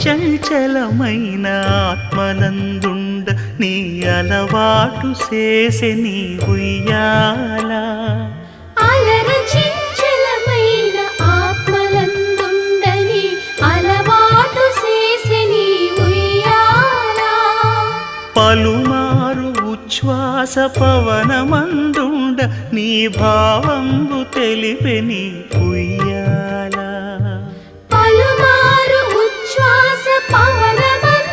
చంచలమైన ఆత్మలందుండ నీ అలవాటు చేసే నీ ఉయ్యాల అలర చంచలమైన ఆత్మలందుండని అలవాటు చేసే నీ ఉయ్యాల పలుమారు ఉచ్ఛ్వాస పవనమందుండ నీ భావంబు తెలిపే నీ ఉయ్యాల పలుమారు ఉచ్ఛ్వాస పవనమందుండ